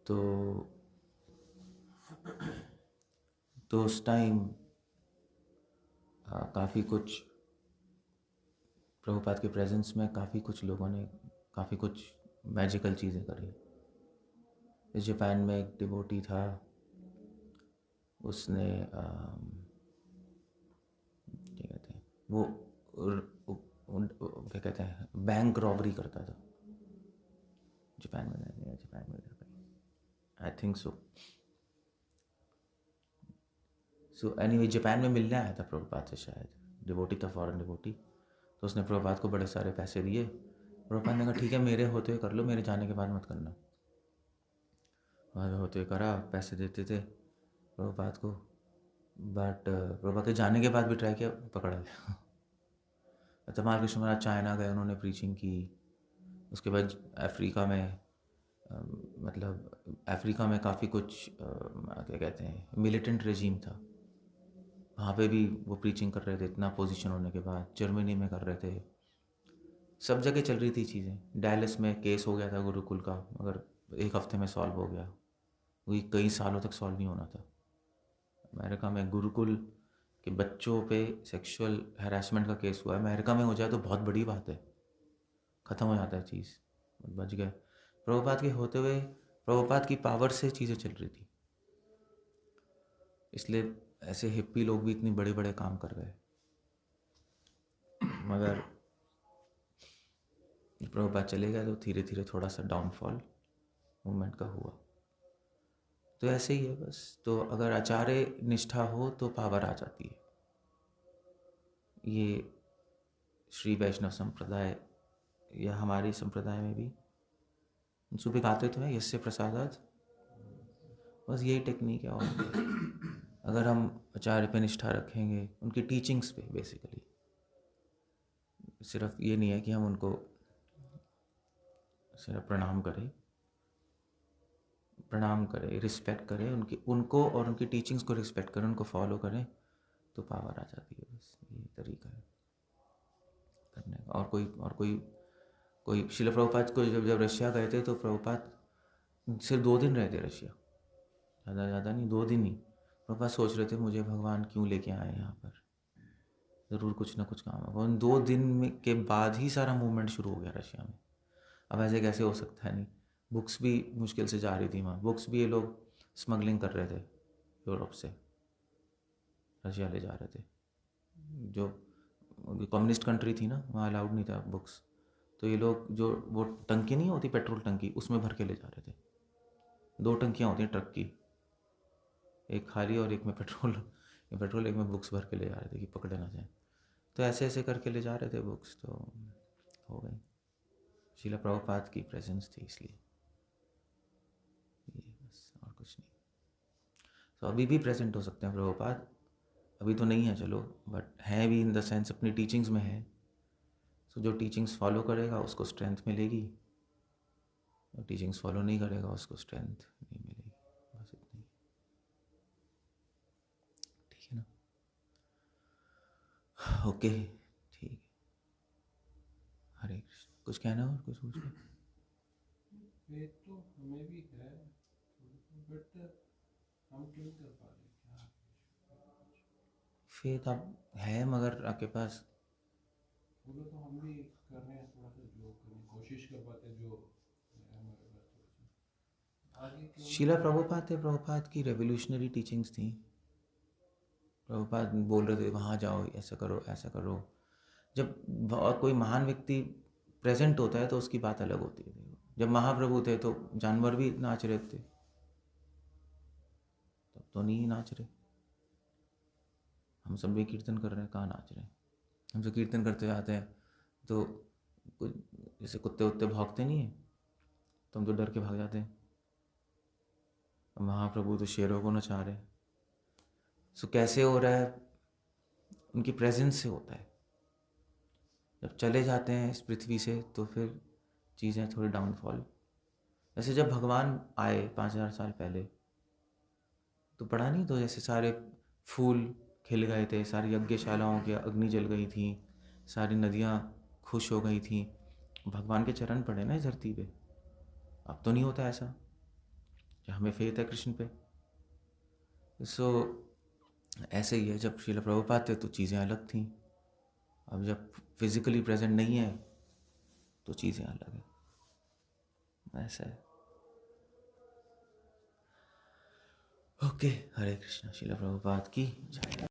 तो उस टाइम काफ़ी कुछ प्रभुपाद के प्रेजेंस में काफ़ी कुछ लोगों ने काफ़ी कुछ मैजिकल चीज़ें करी। इस जापान में एक डिवोटी था, उसने क्या कहते हैं वो क्या कहते हैं बैंक रॉबरी करता था जापान में I think so anyway Japan में मिलने आया था प्रभुपाद से, शायद डिवोटी था, फॉरेन डिवोटी। तो उसने प्रभुपाद को बड़े सारे पैसे दिए। प्रभुपाद ने कहा ठीक है, मेरे होते हुए कर लो, मेरे जाने के बाद मत करना। वहाँ होते हुए करा, पैसे देते थे प्रभुपाद को, बट प्रभुपाद के जाने के बाद भी ट्राई किया, पकड़ा गया। तमाल कृष्ण महाराज चाइना गए, उन्होंने प्रीचिंग की। उसके बाद अफ्रीका में मतलब अफ्रीका में काफ़ी कुछ क्या कहते हैं मिलिटेंट रेजीम था, वहाँ पे भी वो प्रीचिंग कर रहे थे इतना पोजीशन होने के बाद। जर्मनी में कर रहे थे, सब जगह चल रही थी चीज़ें। डैलस में केस हो गया था गुरुकुल का, मगर एक हफ्ते में सॉल्व हो गया, वही कई सालों तक सॉल्व नहीं होना था। अमेरिका में गुरुकुल के बच्चों पे सेक्सुअल हैरेसमेंट का केस हुआ है, अमेरिका में हो जाए तो बहुत बड़ी बात है, ख़त्म हो जाता है चीज़, बच गए। प्रभुपाद के होते हुए प्रभुपाद की पावर से चीज़ें चल रही थी, इसलिए ऐसे हिप्पी लोग भी इतने बड़े बड़े काम कर गए। मगर प्रभुपाद चले गए तो धीरे धीरे थोड़ा सा डाउनफॉल मूवमेंट का हुआ। तो ऐसे ही है बस। तो अगर आचार्य निष्ठा हो तो पावर आ जाती है। ये श्री वैष्णव संप्रदाय या हमारी संप्रदाय में भी सुबह गाते तो है यस्य प्रसादात, बस यही टेक्निक है। और अगर हम आचार्य पे निष्ठा रखेंगे, उनकी टीचिंग्स पे बेसिकली, सिर्फ ये नहीं है कि हम उनको सिर्फ प्रणाम करें, रिस्पेक्ट करें उनको और उनकी टीचिंग्स को रिस्पेक्ट करें, उनको फॉलो करें, तो पावर आ जाती है। बस ये तरीका है करने का। और कोई शिल प्रभुपाद को जब रशिया गए थे तो प्रभुपाद सिर्फ 2 दिन रहे थे रशिया, ज़्यादा नहीं, 2 दिन ही। प्रभुपाद सोच रहे थे मुझे भगवान क्यों लेके आए यहाँ पर, ज़रूर कुछ ना कुछ काम है। उन 2 दिन में के बाद ही सारा मूवमेंट शुरू हो गया रशिया में। अब ऐसे कैसे हो सकता है, नहीं, बुक्स भी मुश्किल से जा रही थी वहाँ, बुक्स भी ये लोग स्मगलिंग कर रहे थे यूरोप से, रशिया ले जा रहे थे। जो कम्युनिस्ट कंट्री थी ना, वहाँ अलाउड नहीं था बुक्स, तो ये लोग जो वो टंकी नहीं होती पेट्रोल टंकी, उसमें भर के ले जा रहे थे। 2 टंकियाँ होती हैं ट्रक की, एक खाली और एक में पेट्रोल एक में बुक्स भर के ले जा रहे थे कि पकड़े ना जाए। तो ऐसे ऐसे करके ले जा रहे थे बुक्स, तो हो गई। शीला प्रभुपाद की प्रेजेंस थी इसलिए, ये बस, और कुछ नहीं। तो अभी भी प्रेजेंट हो सकते हैं प्रभुपाद, अभी तो नहीं है चलो, बट हैं भी इन द सेंस अपनी टीचिंग्स में है। तो जो टीचिंग्स फॉलो करेगा उसको स्ट्रेंथ मिलेगी, और टीचिंग्स फॉलो नहीं करेगा उसको स्ट्रेंथ नहीं मिलेगी। बस इतना ही, ठीक है ना? ओके, ठीक है। हरे कृष्ण। कुछ कहना और कुछ पूछना? फेथ तो हमें भी है, बट हम क्यों कर पा रहे क्या? फेथ अब है, मगर आपके पास बोलो तो हम भी कर रहे हैं, थोड़ा सा जो करने की कोशिश कर पाते हैं, जो है हमारे पास थोड़ा सा आगे क्यों नहीं शीला बढ़ प्रभुपाद थे, प्रभुपाद की रेवोल्यूशनरी टीचिंग्स थी। प्रभुपाद बोल रहे थे वहाँ जाओ, ऐसा करो ऐसा करो। जब कोई महान व्यक्ति प्रेजेंट होता है तो उसकी बात अलग होती है। जब महाप्रभु थे तो जानवर भी नाच रहे थे, तब तो नहीं नाच रहे। हम सब भी कीर्तन कर रहे हैं, कहाँ नाच रहे हैं? हम सब कीर्तन करते जाते हैं तो कुछ जैसे कुत्ते उत्ते भागते नहीं हैं, तो हम तो डर के भाग जाते हैं। महाप्रभु तो शेरों को नचा रहे हैं। सो कैसे हो रहा है? उनकी प्रेजेंस से होता है। जब चले जाते हैं इस पृथ्वी से तो फिर चीज़ें थोड़ी डाउनफॉल। जैसे जब भगवान आए 5000 साल पहले, तो पढ़ा नहीं, तो जैसे सारे फूल खिल गए थे, सारी यज्ञशालाओं की अग्नि जल गई थी, सारी नदियाँ खुश हो गई थी। भगवान के चरण पड़े ना इस धरती पे। अब तो नहीं होता ऐसा। कि हमें फेथ है कृष्ण पे। सो ऐसे ही है, जब श्रील प्रभुपाद थे तो चीज़ें अलग थीं, अब जब फिजिकली प्रेजेंट नहीं है तो चीज़ें अलग हैं, ऐसा है। ओके, हरे कृष्णा। श्रील प्रभुपाद की जय।